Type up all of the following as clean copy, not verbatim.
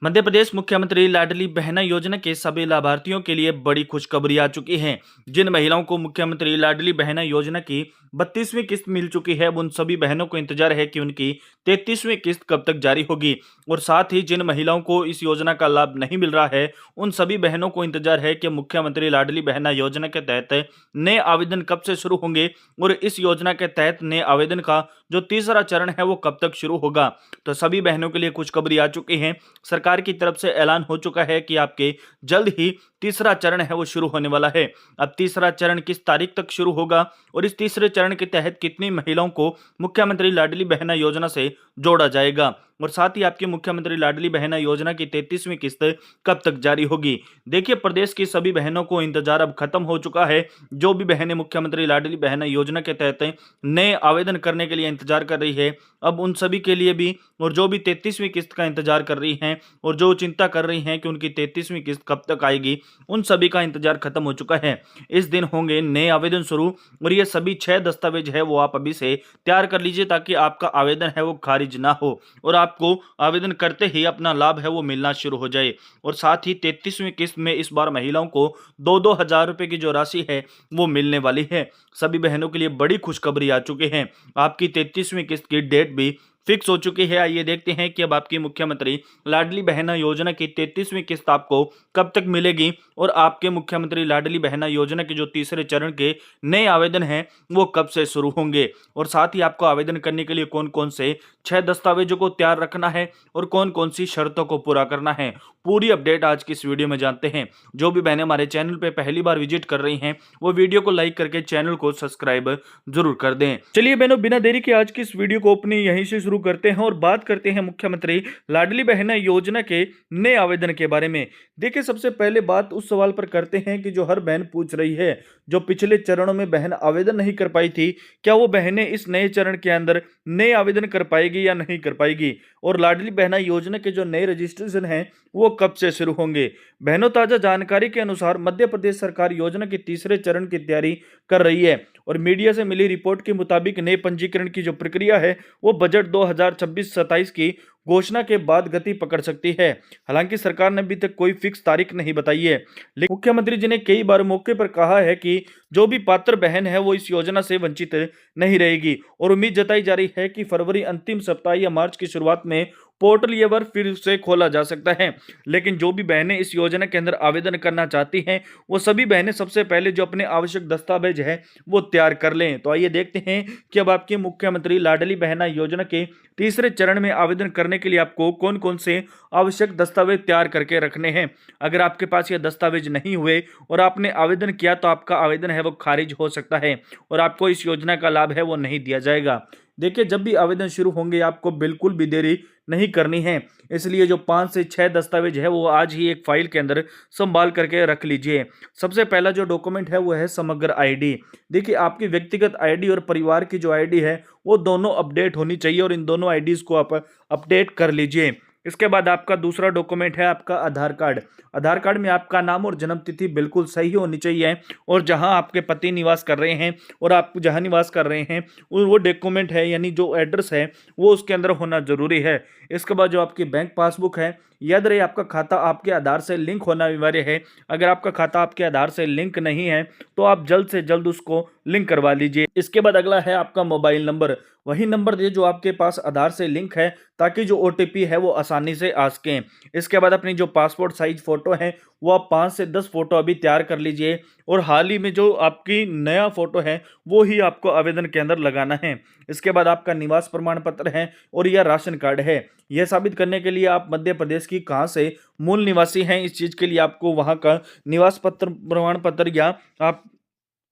मध्य प्रदेश मुख्यमंत्री लाडली बहना योजना के सभी लाभार्थियों के लिए बड़ी खुशखबरी आ चुकी है। जिन महिलाओं को मुख्यमंत्री लाडली बहना योजना की 32वीं किस्त मिल चुकी है, उन सभी बहनों को इंतजार है कि उनकी 33वीं किस्त कब तक जारी होगी। और साथ ही जिन महिलाओं को इस योजना का लाभ नहीं मिल रहा है, उन सभी बहनों को इंतजार है कि मुख्यमंत्री लाडली बहना योजना के तहत नए आवेदन कब से शुरू होंगे और इस योजना के तहत नए आवेदन का जो तीसरा चरण है वो कब तक शुरू होगा। तो सभी बहनों के लिए खुशखबरी आ चुकी है। सरकार की तरफ से ऐलान हो चुका है कि आपके जल्द ही तीसरा चरण है वो शुरू होने वाला है। अब तीसरा चरण किस तारीख तक शुरू होगा और इस तीसरे चरण के तहत कितनी महिलाओं को मुख्यमंत्री लाडली बहना योजना से जोड़ा जाएगा और साथ ही आपकी मुख्यमंत्री लाडली बहना योजना की 33वीं किस्त कब तक जारी होगी। देखिए, प्रदेश की सभी बहनों को इंतजार अब खत्म हो चुका है। जो भी बहनें मुख्यमंत्री लाडली बहना योजना के तहत नए आवेदन करने के लिए इंतजार कर रही है, अब उन सभी के लिए भी, और जो भी 33वीं किस्त का इंतजार कर रही हैं और जो चिंता कर रही हैं कि उनकी 33वीं किस्त कब तक आएगी, उन सभी का इंतजार खत्म हो चुका है। इस दिन होंगे नए आवेदन शुरू और ये सभी 6 दस्तावेज है वो आप अभी से तैयार कर लीजिए ताकि आपका आवेदन है वो खारिज ना हो और आपको आवेदन करते ही अपना लाभ है वो मिलना शुरू हो जाए। और साथ ही 33वीं किस्त में इस बार महिलाओं को 2-2 हजार रुपए की जो राशि है वो मिलने वाली है। सभी बहनों के लिए बड़ी खुशखबरी आ चुकी है। आपकी 33वीं किस्त की डेट भी फिक्स हो चुकी है। आइए देखते हैं कि अब आपकी मुख्यमंत्री लाडली बहना योजना की 33वीं किस्त आपको कब तक मिलेगी और आपके मुख्यमंत्री लाडली बहना योजना के जो तीसरे चरण के नए आवेदन हैं वो कब से शुरू होंगे और साथ ही आपको आवेदन करने के लिए कौन कौन से 6 दस्तावेजों को तैयार रखना है और कौन कौन सी शर्तों को पूरा करना है। पूरी अपडेट आज की इस वीडियो में जानते हैं। जो भी बहनें हमारे चैनल पे पहली बार विजिट कर रही हैं वो वीडियो को लाइक करके चैनल को सब्सक्राइब जरूर कर दें। चलिए बहनों, बिना देरी के आज की इस वीडियो को अपनी यहीं से शुरू करते हैं और बात करते हैं मुख्यमंत्री लाडली बहना योजना के नए आवेदन के बारे में। देखिए, सबसे पहले बात उस सवाल पर करते हैं कि जो हर बहन पूछ रही है, जो पिछले चरणों में बहन आवेदन नहीं कर पाई थी, क्या वो बहनें इस नए चरण के अंदर नए आवेदन कर पाएगी या नहीं कर पाएगी और लाडली बहना योजना के जो नए रजिस्ट्रेशन हैं वो कब से शुरू होंगे। बहनों, ताजा जानकारी के अनुसार मध्य प्रदेश सरकार योजना के तीसरे चरण की तैयारी कर रही है और मीडिया से मिली रिपोर्ट के मुताबिक नए पंजीकरण की जो प्रक्रिया है वो बजट 2026-27 की घोषणा के बाद गति पकड़ सकती है। हालांकि सरकार ने अभी तक कोई फिक्स तारीख नहीं बताई है, लेकिन मुख्यमंत्री जी ने कई बार मौके पर कहा है कि जो भी पात्र बहन है वो इस योजना से वंचित नहीं रहेगी और उम्मीद जताई जा रही है कि फरवरी अंतिम सप्ताह या मार्च की शुरुआत में पोर्टल ये बार फिर से खोला जा सकता है। लेकिन जो भी बहनें इस योजना के अंदर आवेदन करना चाहती हैं वो सभी बहनें सबसे पहले जो अपने आवश्यक दस्तावेज है वो तैयार कर लें। तो आइए देखते हैं कि अब आपकी मुख्यमंत्री लाडली बहना योजना के तीसरे चरण में आवेदन करने के लिए आपको कौन कौन से आवश्यक दस्तावेज तैयार करके रखने हैं। अगर आपके पास ये दस्तावेज नहीं हुए और आपने आवेदन किया तो आपका आवेदन है वो खारिज हो सकता है और आपको इस योजना का लाभ है वो नहीं दिया जाएगा। देखिए, जब भी आवेदन शुरू होंगे आपको बिल्कुल भी देरी नहीं करनी है, इसलिए जो 5 से 6 दस्तावेज है वो आज ही एक फाइल के अंदर संभाल करके रख लीजिए। सबसे पहला जो डॉक्यूमेंट है वो है समग्र आईडी। देखिए, आपकी व्यक्तिगत आईडी और परिवार की जो आईडी है वो दोनों अपडेट होनी चाहिए और इन दोनों आईडीज को आप अपडेट कर लीजिए। इसके बाद आपका दूसरा डॉक्यूमेंट है आपका आधार कार्ड। आधार कार्ड में आपका नाम और जन्म तिथि बिल्कुल सही होनी चाहिए और जहां आपके पति निवास कर रहे हैं और आप जहां निवास कर रहे हैं वो डॉक्यूमेंट है, यानी जो एड्रेस है वो उसके अंदर होना जरूरी है। इसके बाद जो आपकी बैंक पासबुक है, याद रहे आपका खाता आपके आधार से लिंक होना अनिवार्य है। अगर आपका खाता आपके आधार से लिंक नहीं है तो आप जल्द से जल्द उसको लिंक करवा लीजिए। इसके बाद अगला है आपका मोबाइल नंबर। वही नंबर दे जो आपके पास आधार से लिंक है ताकि जो ओटीपी है वो आसानी से आ सके। इसके बाद अपनी जो पासपोर्ट साइज फोटो है वो आप 5 से 10 फोटो अभी तैयार कर लीजिए और हाल ही में जो आपकी नया फोटो है वो ही आपको आवेदन के अंदर लगाना है। इसके बाद आपका निवास प्रमाण पत्र है और यह राशन कार्ड है। यह साबित करने के लिए आप मध्य प्रदेश की कहां से मूल निवासी हैं, इस चीज के लिए आपको वहां का निवास पत्र प्रमाण पत्र या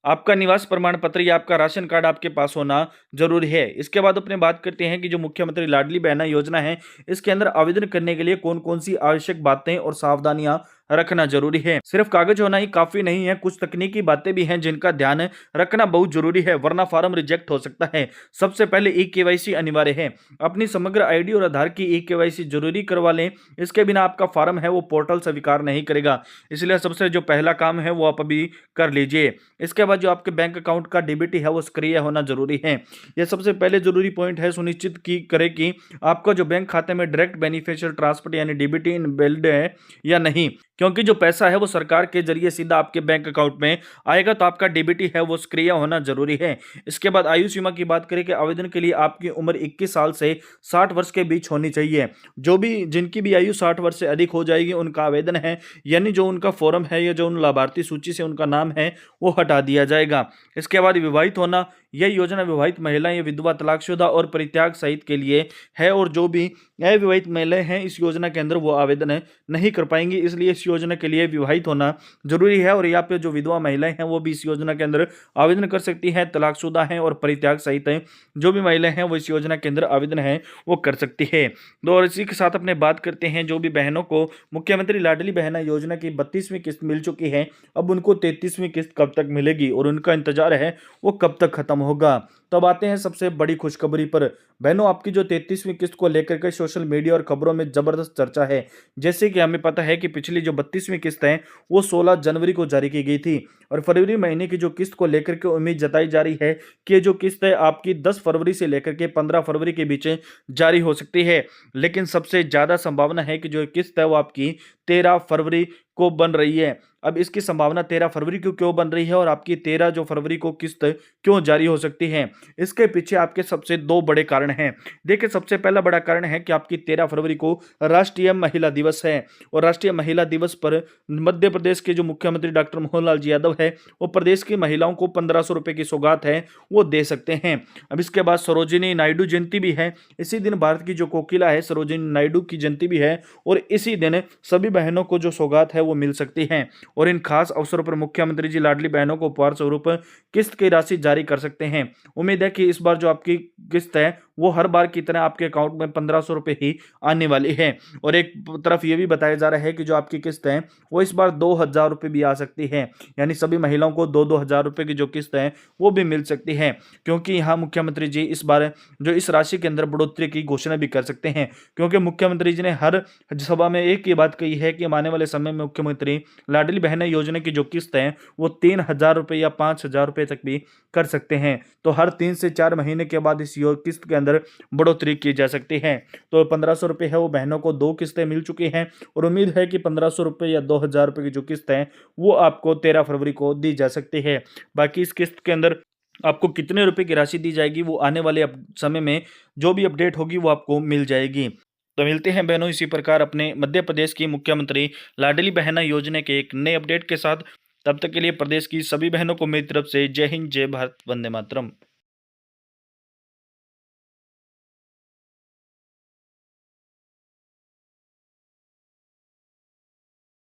आपका निवास प्रमाण पत्र या आपका राशन कार्ड आपके पास होना जरूरी है। इसके बाद अपने बात करते हैं कि जो मुख्यमंत्री लाडली बहना योजना है इसके अंदर आवेदन करने के लिए कौन कौन सी आवश्यक बातें और सावधानियां रखना जरूरी है। सिर्फ कागज होना ही काफी नहीं है, कुछ तकनीकी बातें भी हैं जिनका ध्यान रखना बहुत जरूरी है, वरना फॉर्म रिजेक्ट हो सकता है। सबसे पहले ई केवाईसी अनिवार्य है। अपनी समग्र आईडी और आधार की ई केवाईसी जरूरी करवा लें, इसके बिना आपका फॉर्म है वो पोर्टल स्वीकार नहीं करेगा। इसलिए सबसे जो पहला काम है वो आप अभी कर लीजिए। इसके बाद जो आपके बैंक अकाउंट का डीबीटी है वो सक्रिय होना जरूरी है। यह सबसे पहले जरूरी पॉइंट है। सुनिश्चित की करें कि आपका जो बैंक खाते में डायरेक्ट बेनिफिशियल ट्रांसफर यानी डीबीटी इनबिल्ड है या नहीं, क्योंकि जो पैसा है वो सरकार के जरिए सीधा आपके बैंक अकाउंट में आएगा, तो आपका डीबीटी है वो सक्रिय होना जरूरी है। इसके बाद आयु सीमा की बात करें कि आवेदन के लिए आपकी उम्र 21 साल से 60 वर्ष के बीच होनी चाहिए। जो भी जिनकी भी आयु 60 वर्ष से अधिक हो जाएगी उनका आवेदन है, यानी जो उनका फॉर्म है या जो उन लाभार्थी सूची से उनका नाम है वो हटा दिया जाएगा। इसके बाद विवाहित होना, यह योजना विवाहित महिलाएं या विधवा, तलाकशुदा और परित्याग सहित के लिए है, और जो भी अविवाहित महिलाएं हैं इस योजना के अंदर वो आवेदन नहीं कर पाएंगी। इसलिए इस योजना के लिए विवाहित होना जरूरी है, और यहाँ पे जो विधवा महिलाएं हैं वो भी इस योजना के अंदर आवेदन कर सकती हैं, तलाकशुदा हैं और परित्याग सहित हैं जो भी महिलाएं हैं वो इस योजना के अंदर आवेदन है वो कर सकती है। तो और इसी के साथ अपने बात करते हैं जो भी बहनों को मुख्यमंत्री लाडली बहना योजना की 32वीं किस्त मिल चुकी है, अब उनको 33वीं किस्त कब तक मिलेगी और उनका इंतजार है वो कब तक खत्म होगा। तब आते हैं सबसे बड़ी खुशखबरी पर। बहनों, आपकी जो 33वीं किस्त को लेकर के सोशल मीडिया और खबरों में जबरदस्त चर्चा है। जैसे कि हमें पता है कि पिछली जो 32वीं किस्त है वो 16 जनवरी को जारी की गई थी, और फरवरी महीने की जो किस्त को लेकर के उम्मीद जताई जा रही है कि जो किस्त है आपकी 10 फरवरी से लेकर के 15 फरवरी के बीच जारी हो सकती है। लेकिन सबसे ज्यादा संभावना है कि जो किस्त है वो आपकी 13 फरवरी को बन रही है। अब इसकी संभावना 13 फरवरी को क्यों बन रही है और आपकी 13 जो फरवरी को किस्त क्यों जारी हो सकती है, इसके पीछे आपके सबसे दो बड़े कारण हैं। देखिए, सबसे पहला बड़ा कारण है कि आपकी 13 फरवरी को राष्ट्रीय महिला दिवस है, और राष्ट्रीय महिला दिवस पर मध्य प्रदेश के जो मुख्यमंत्री डॉक्टर मोहनलाल जी यादव है वो प्रदेश की महिलाओं को 1500 रुपए की सौगात है वो दे सकते हैं। अब इसके बाद सरोजिनी नायडू जयंती भी है, इसी दिन भारत की जो कोकिला है सरोजिनी नायडू की जयंती भी है, और इसी दिन सभी बहनों को जो सौगात है वो मिल सकती है। और इन खास अवसरों पर मुख्यमंत्री जी लाडली बहनों को उपहार स्वरूप किस्त की राशि जारी कर सकते हैं। उम्मीद है कि इस बार जो आपकी किस्त है वो हर बार की तरह आपके अकाउंट में 1500 रुपए ही आने वाली है। और एक तरफ ये भी बताया जा रहा है कि जो आपकी किस्त है वो इस बार 2000 रुपए भी आ सकती है, यानी सभी महिलाओं को 2-2000 रुपए की जो किस्त है वो भी मिल सकती है, क्योंकि यहाँ मुख्यमंत्री जी इस बार जो इस राशि के अंदर बढ़ोतरी की घोषणा भी कर सकते हैं। क्योंकि मुख्यमंत्री जी ने हर सभा में एक ही बात कही है कि आने वाले समय में मुख्यमंत्री लाडली बहना योजना की जो किस्त है वो 3000 रुपए या 5000 रुपए तक भी कर सकते हैं। तो हर 3 से 4 महीने के बाद इस किस्त के अंदर बढ़ोतरी की जा सकती है। तो 1500 रुपए है वो बहनों को 2 किस्तें मिल चुकी हैं, और उम्मीद है कि 1500 रुपए या 2000 रुपए की जो किस्त है वो आपको 13 फरवरी को दी जा सकती है। बाकी इस किस्त के अंदर आपको कितने रुपए की राशि दी जाएगी वो आने वाले समय में जो भी अपडेट होगी वो आपको मिल जाएगी। तो मिलते हैं बहनों इसी प्रकार अपने मध्य प्रदेश की मुख्यमंत्री लाडली बहना योजना के एक नए अपडेट के साथ। तब तक के लिए प्रदेश की सभी बहनों को मेरी तरफ से जय हिंद, जय भारत, वंदे मातरम।